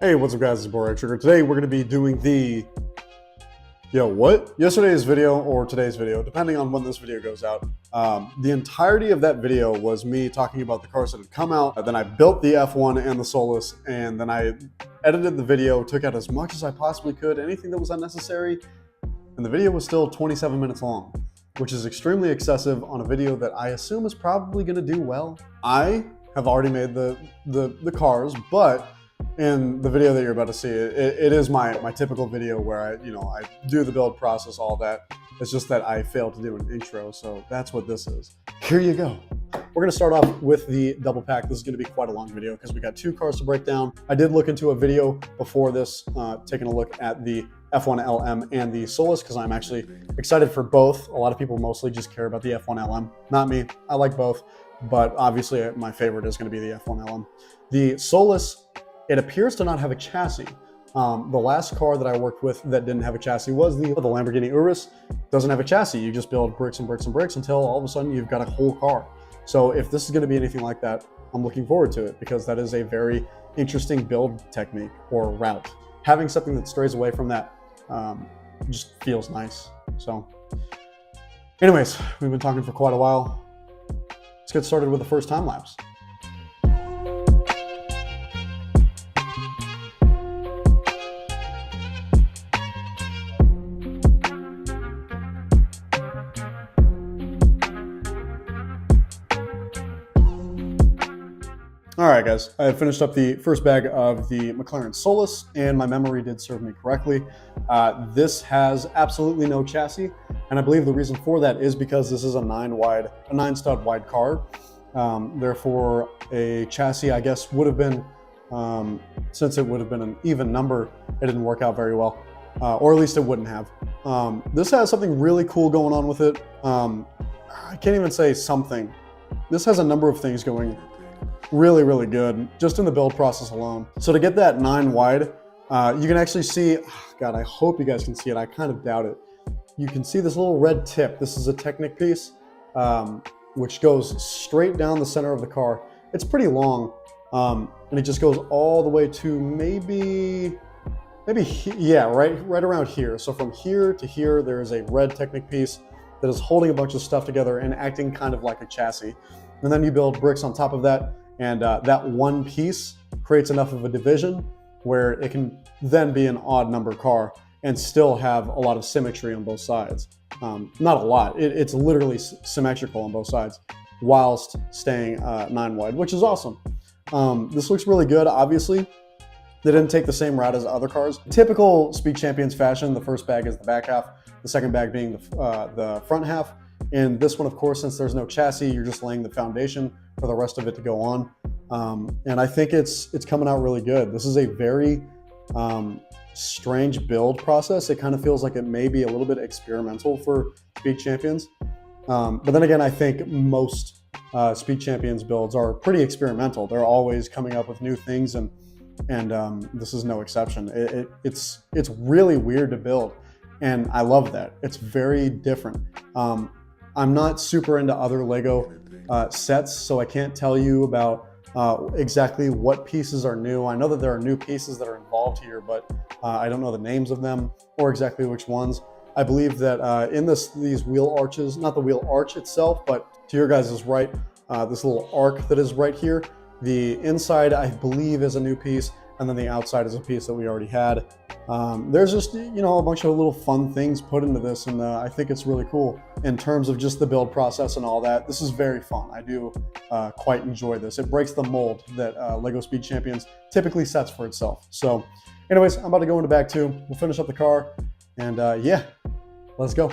Hey, what's up guys, it's Borak Trigger. Today we're going to be doing the, yesterday's video or today's video, depending on when this video goes out. The entirety of that video was me talking about the cars that had come out, then I built the F1 and the Solas, and then I edited the video, took out as much as I possibly could, anything that was unnecessary, and the video was still 27 minutes long, which is extremely excessive on a video that I assume is probably going to do well. I have already made the cars, but in the video that you're about to see, it is my typical video where I do the build process, all that. It's just that I failed to do an intro, so that's what this is. Here you go. We're gonna start off with the double pack. This is gonna be quite a long video because we got two cars to break down. I did look into a video before this, taking a look at the F1 LM and the Solas because I'm actually excited for both. A lot of people mostly just care about the F1 LM. Not me, I like both, but obviously my favorite is gonna be the F1 LM. The Solas, it appears to not have a chassis. The last car that I worked with that didn't have a chassis was the Lamborghini Urus. Doesn't have a chassis. You just build bricks and bricks and bricks until all of a sudden you've got a whole car. So if this is going to be anything like that, I'm looking forward to it because that is a very interesting build technique or route. Having something that strays away from that just feels nice. So anyways, we've been talking for quite a while. Let's get started with the first time lapse. All right, guys, I finished up the first bag of the Mclaren Solas, and my memory did serve me correctly. This has absolutely no chassis, and I believe the reason for that is because this is a 9 stud wide car. Therefore, a chassis, I guess, would have been, since it would have been an even number, it didn't work out very well, or at least it wouldn't have. This has something really cool going on with it. I can't even say something. This has a number of things going really good just in the build process alone. So to get that 9 wide, you can actually see, God, I hope you guys can see it. I kind of doubt it. You can see this little red tip. This is a Technic piece, which goes straight down the center of the car. It's pretty long, and it just goes all the way to maybe right around here. So from here to here, there is a red Technic piece that is holding a bunch of stuff together and acting kind of like a chassis. And then you build bricks on top of that, and that one piece creates enough of a division where it can then be an odd number car and still have a lot of symmetry on both sides. Not a lot, it's literally symmetrical on both sides whilst staying 9 wide, which is awesome. This looks really good. Obviously, they didn't take the same route as other cars. Typical Speed Champions fashion, the first bag is the back half, the second bag being the front half. And this one, of course, since there's no chassis, you're just laying the foundation for the rest of it to go on. And I think it's coming out really good. This is a very strange build process. It kind of feels like it may be a little bit experimental for Speed Champions. But then again, I think most Speed Champions builds are pretty experimental. They're always coming up with new things, and this is no exception. It's really weird to build, and I love that. It's very different. I'm not super into other Lego sets, so I can't tell you about exactly what pieces are new. I know that there are new pieces that are involved here, but I don't know the names of them or exactly which ones. I believe that in these wheel arches, not the wheel arch itself, but to your guys' right, this little arc that is right here, the inside I believe is a new piece, and then the outside is a piece that we already had. There's just, a bunch of little fun things put into this, and I think it's really cool in terms of just the build process and all that. This is very fun. I do quite enjoy this. It breaks the mold that Lego Speed Champions typically sets for itself. So anyways, I'm about to go into bag 2. We'll finish up the car, and yeah, let's go.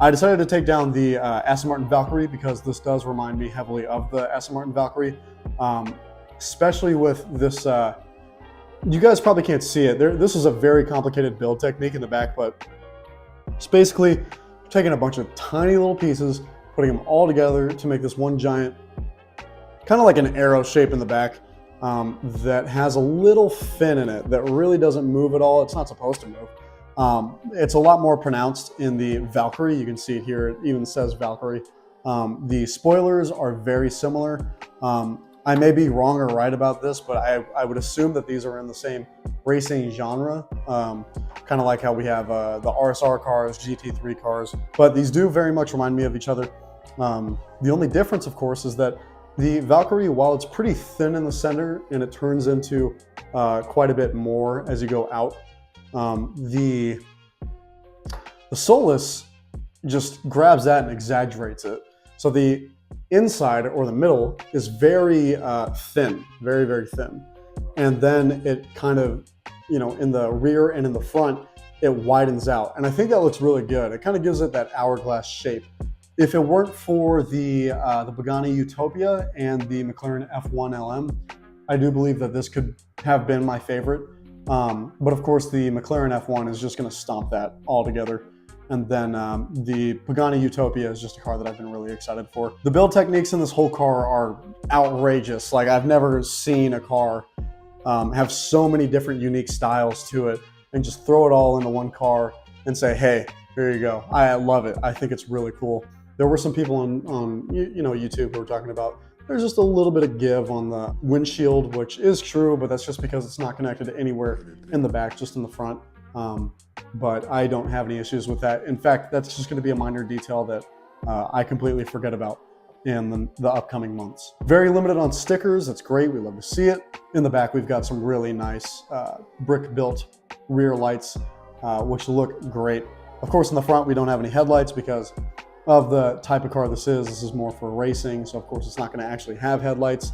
I decided to take down the Aston Martin Valkyrie because this does remind me heavily of the Aston Martin Valkyrie, especially with this. You guys probably can't see it. This is a very complicated build technique in the back, but it's basically taking a bunch of tiny little pieces, putting them all together to make this one giant, kind of like an arrow shape in the back, that has a little fin in it that really doesn't move at all. It's not supposed to move. It's a lot more pronounced in the Valkyrie. You can see it here. It even says Valkyrie. The spoilers are very similar. I may be wrong or right about this, but I would assume that these are in the same racing genre, kind of like how we have the RSR cars, GT3 cars, but these do very much remind me of each other. The only difference, of course, is that the Valkyrie, while it's pretty thin in the center and it turns into quite a bit more as you go out, the Solas just grabs that and exaggerates it. So the inside, or the middle, is very thin, very, very thin. And then it kind of, in the rear and in the front, it widens out. And I think that looks really good. It kind of gives it that hourglass shape. If it weren't for the Pagani Utopia and the McLaren F1 LM, I do believe that this could have been my favorite. But of course, the McLaren F1 is just going to stomp that altogether. And then the Pagani Utopia is just a car that I've been really excited for. The build techniques in this whole car are outrageous. Like, I've never seen a car have so many different unique styles to it and just throw it all into one car and say, hey, here you go. I love it. I think it's really cool. There were some people on YouTube who were talking about there's just a little bit of give on the windshield, which is true, but that's just because it's not connected anywhere in the back, just in the front. But I don't have any issues with that. In fact, that's just going to be a minor detail that I completely forget about in the upcoming months. Very limited on stickers. That's great. We love to see it. In the back, we've got some really nice brick-built rear lights, which look great. Of course, in the front, we don't have any headlights because of the type of car this is. This is more for racing, so of course it's not going to actually have headlights.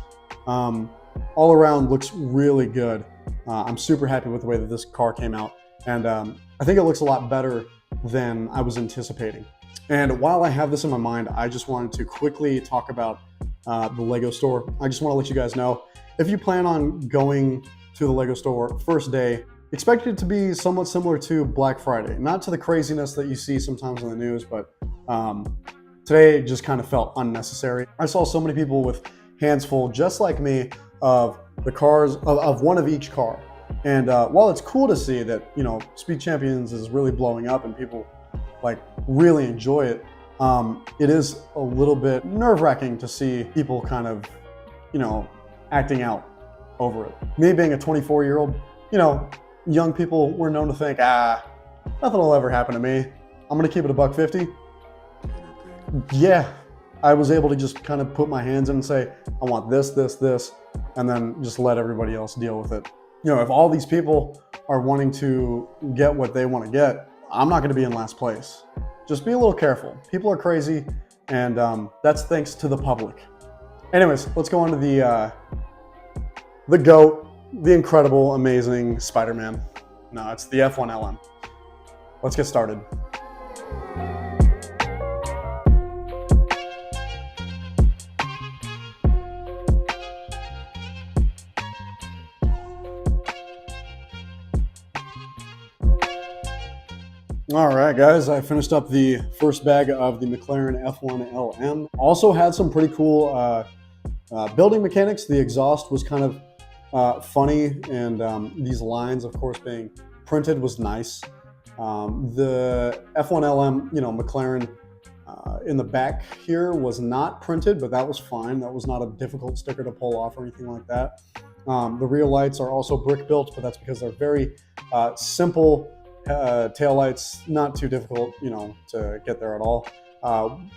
All around looks really good. I'm super happy with the way that this car came out, and I think it looks a lot better than I was anticipating. And while I have this in my mind, I just wanted to quickly talk about the Lego store. I just want to let you guys know, if you plan on going to the Lego store first day, expect it to be somewhat similar to Black Friday. Not to the craziness that you see sometimes in the news, but today it just kind of felt unnecessary. I saw so many people with hands full, just like me, of the cars, of one of each car. And while it's cool to see that, Speed Champions is really blowing up and people really enjoy it, it is a little bit nerve-wracking to see people kind of, acting out over it. Me being a 24-year-old, young people were known to think, nothing will ever happen to me. I'm gonna keep it $150. Yeah, I was able to just kind of put my hands in and say, I want this, this, this, and then just let everybody else deal with it. If all these people are wanting to get what they want to get, I'm not going to be in last place. Just be a little careful. People are crazy, and that's thanks to the public. Anyways, let's go on to the GOAT, the incredible, amazing Spider-Man. No, it's the F1 LM. Let's get started. All right, guys, I finished up the first bag of the McLaren F1 LM. Also had some pretty cool building mechanics. The exhaust was kind of funny, and these lines, of course, being printed was nice. The F1 LM, McLaren in the back here was not printed, but that was fine. That was not a difficult sticker to pull off or anything like that. The rear lights are also brick built, but that's because they're very simple tail lights, not too difficult, to get there at all.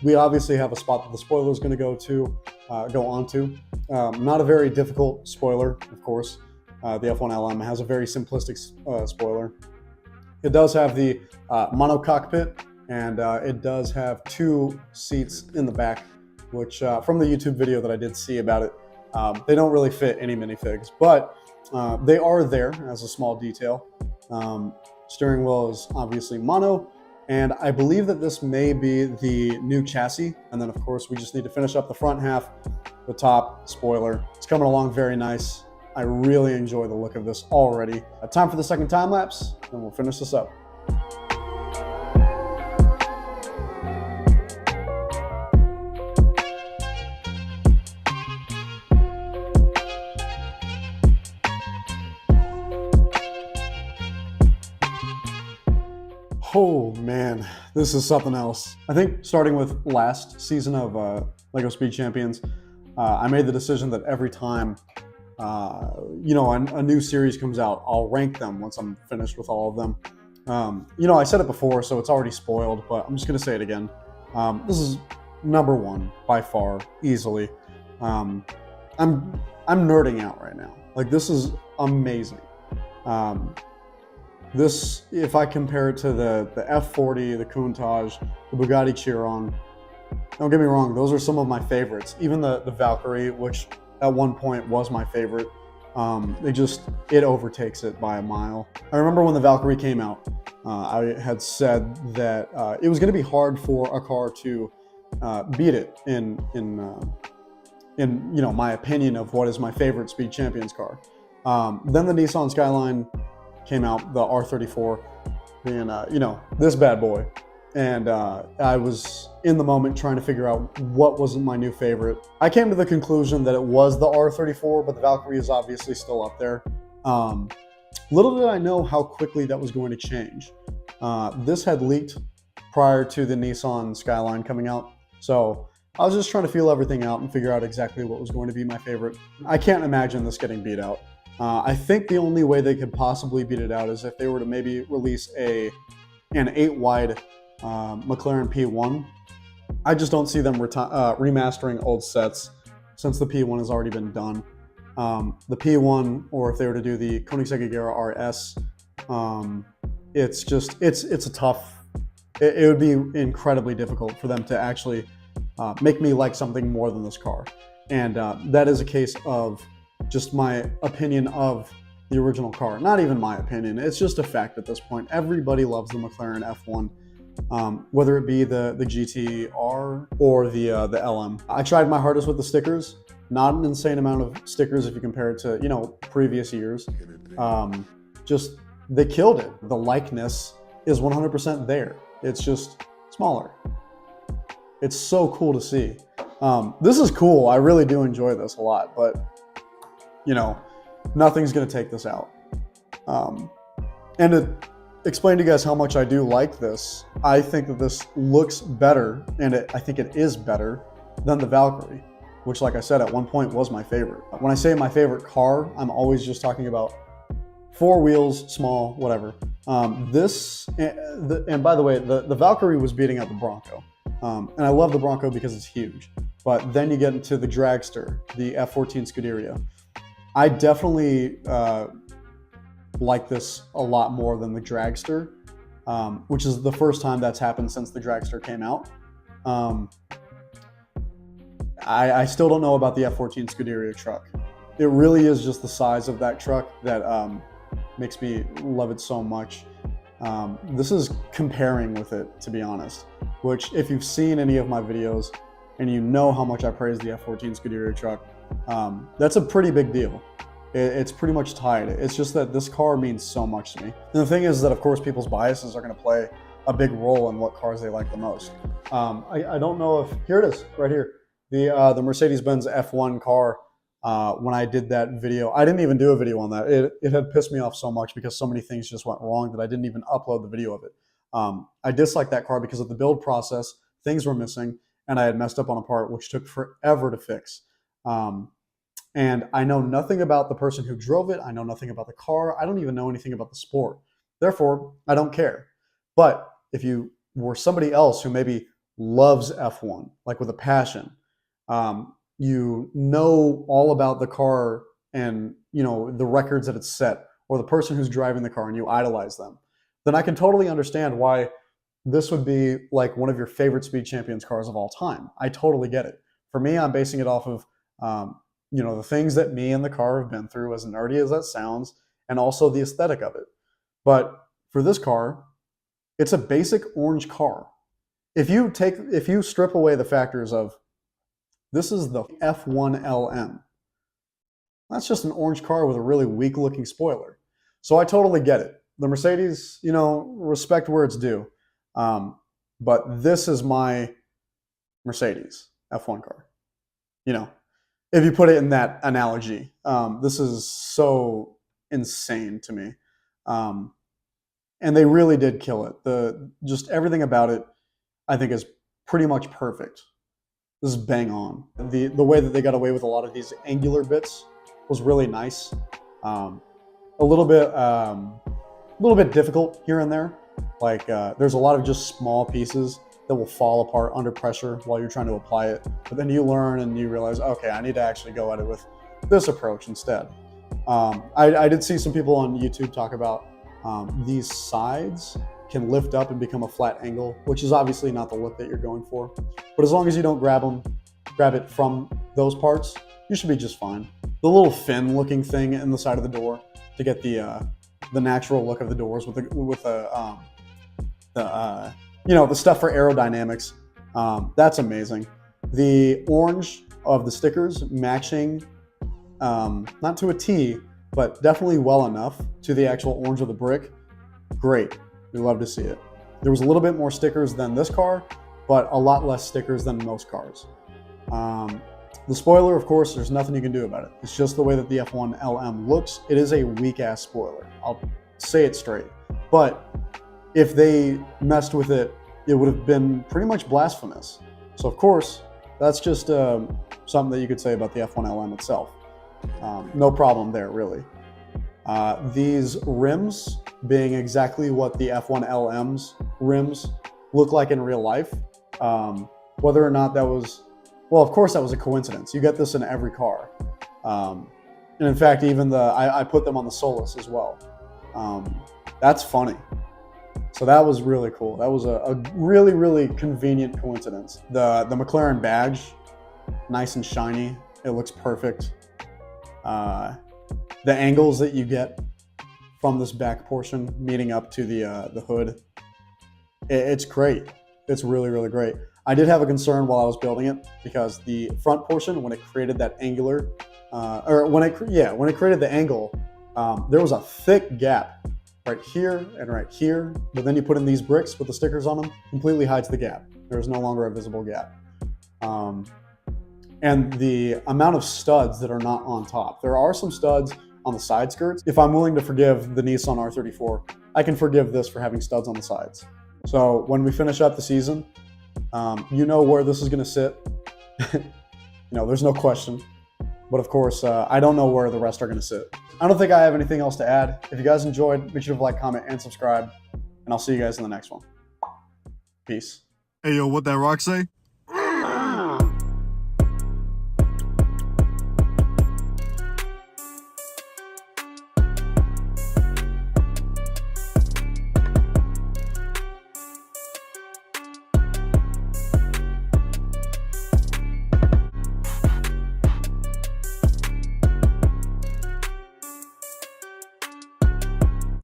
We obviously have a spot that the spoiler is going to go onto. Not a very difficult spoiler, of course. The F1 LM has a very simplistic spoiler. It does have the mono cockpit, and it does have 2 seats in the back, which from the YouTube video that I did see about it, they don't really fit any minifigs, but they are there as a small detail. Steering wheel is obviously mono, and I believe that this may be the new chassis. And then, of course, we just need to finish up the front half, the top spoiler. It's coming along very nice. I really enjoy the look of this already. Time for the second time lapse, and we'll finish this up. Oh man, this is something else. I think starting with last season of Lego Speed Champions, I made the decision that every time a new series comes out, I'll rank them once I'm finished with all of them. I said it before, so it's already spoiled, but I'm just gonna say it again. This is number one by far, easily. Um, I'm nerding out right now. Like, this is amazing. Um, this, if I compare it to the F40, the Countach, the Bugatti Chiron, don't get me wrong, those are some of my favorites. Even the Valkyrie, which at one point was my favorite, it overtakes it by a mile. I remember when the Valkyrie came out, I had said that it was going to be hard for a car to beat it in my opinion of what is my favorite Speed Champions car. Then the Nissan Skyline came out, the R34, being this bad boy, and I was in the moment trying to figure out what was my new favorite. I came to the conclusion that it was the R34, but the Valkyrie is obviously still up there. Little did I know how quickly that was going to change. This had leaked prior to the Nissan Skyline coming out, so I was just trying to feel everything out and figure out exactly what was going to be my favorite. I can't imagine this getting beat out. I think the only way they could possibly beat it out is if they were to maybe release an 8-wide Mclaren P1. I just don't see them remastering old sets since the P1 has already been done. The P1, or if they were to do the Koenigsegg Agera RS, it's a tough. It would be incredibly difficult for them to actually make me like something more than this car, and that is a case of just my opinion of the original car. Not even my opinion, it's just a fact at this point. Everybody loves the McLaren F1, whether it be the GT-R or the LM. I tried my hardest with the stickers. Not an insane amount of stickers if you compare it to previous years. Just they killed it. The likeness is 100% there. It's just smaller. It's so cool to see. This is cool. I really do enjoy this a lot, but nothing's gonna take this out. And to explain to you guys how much I do like this, I think that this looks better, and I think it is better than the Valkyrie, which, like I said, at one point was my favorite. When I say my favorite car, I'm always just talking about 4 wheels, small, whatever. And by the way, the Valkyrie was beating out the Bronco. And I love the Bronco because it's huge. But then you get into the dragster, the F14 Scuderia. I definitely like this a lot more than the dragster, which is the first time that's happened since the dragster came out. I still don't know about the F14 Scuderia truck. It really is just the size of that truck that makes me love it so much. This is comparing with it, to be honest, which if you've seen any of my videos and you know how much I praise the F14 Scuderia truck, that's a pretty big deal. It's pretty much tied. It's just that this car means so much to me. And the thing is that, of course, people's biases are going to play a big role in what cars they like the most. I don't know if, here it is, right here. The Mercedes-Benz F1 car, when I did that video, I didn't even do a video on that. It had pissed me off so much because so many things just went wrong that I didn't even upload the video of it. I disliked that car because of the build process. Things were missing, and I had messed up on a part which took forever to fix. And I know nothing about the person who drove it. I know nothing about the car. I don't even know anything about the sport. Therefore, I don't care. But if you were somebody else who maybe loves F1, like with a passion, you know all about the car and the records that it's set, or the person who's driving the car and you idolize them, then I can totally understand why this would be like one of your favorite Speed Champions cars of all time. I totally get it. For me, I'm basing it off of the things that me and the car have been through, as nerdy as that sounds, and also the aesthetic of it. But for this car, it's a basic orange car. If you strip away the factors of this is the F1 LM, that's just an orange car with a really weak looking spoiler. So I totally get it. The Mercedes, respect where it's due. But this is my Mercedes F1 car. If you put it in that analogy, this is so insane to me. and they really did kill it. Just everything about it, I think, is pretty much perfect. This is bang on. The way that they got away with a lot of these angular bits was really nice. A little bit difficult here and there. Like there's a lot of just small pieces that will fall apart under pressure while you're trying to apply it. But then you learn and you realize, okay, I need to actually go at it with this approach instead. I did see some people on YouTube talk about these sides can lift up and become a flat angle, which is obviously not the look that you're going for. But as long as you don't grab it from those parts, you should be just fine. The little fin looking thing in the side of the door to get the natural look of the doors with the stuff for aerodynamics, that's amazing. The orange of the stickers matching, not to a T, but definitely well enough to the actual orange of the brick. Great. We love to see it. There was a little bit more stickers than this car, but a lot less stickers than most cars. The spoiler, of course, there's nothing you can do about it. It's just the way that the F1 LM looks. It is a weak-ass spoiler. I'll say it straight. But if they messed with it, it would have been pretty much blasphemous. So, of course, that's just something that you could say about the F1 LM itself. No problem there, really. These rims being exactly what the F1 LM's rims look like in real life. Whether or not that was, well, of course that was a coincidence. You get this in every car. And in fact, even I put them on the Solas as well. That's funny. So that was really cool. That was a really, really convenient coincidence. The Mclaren badge, nice and shiny. It looks perfect. The angles that you get from this back portion meeting up to the hood, it's great. It's really, really great. I did have a concern while I was building it because the front portion, when it created that angular, when it created the angle, there was a thick gap right here and right here. But then you put in these bricks with the stickers on them, completely hides the gap. There's no longer a visible gap. And the amount of studs that are not on top. There are some studs on the side skirts. If I'm willing to forgive the Nissan R34, I can forgive this for having studs on the sides. So when we finish up the season, you know where this is going to sit. There's no question. But of course, I don't know where the rest are going to sit. I don't think I have anything else to add. If you guys enjoyed, make sure to like, comment, and subscribe. And I'll see you guys in the next one. Peace. Hey, yo, what that rock say?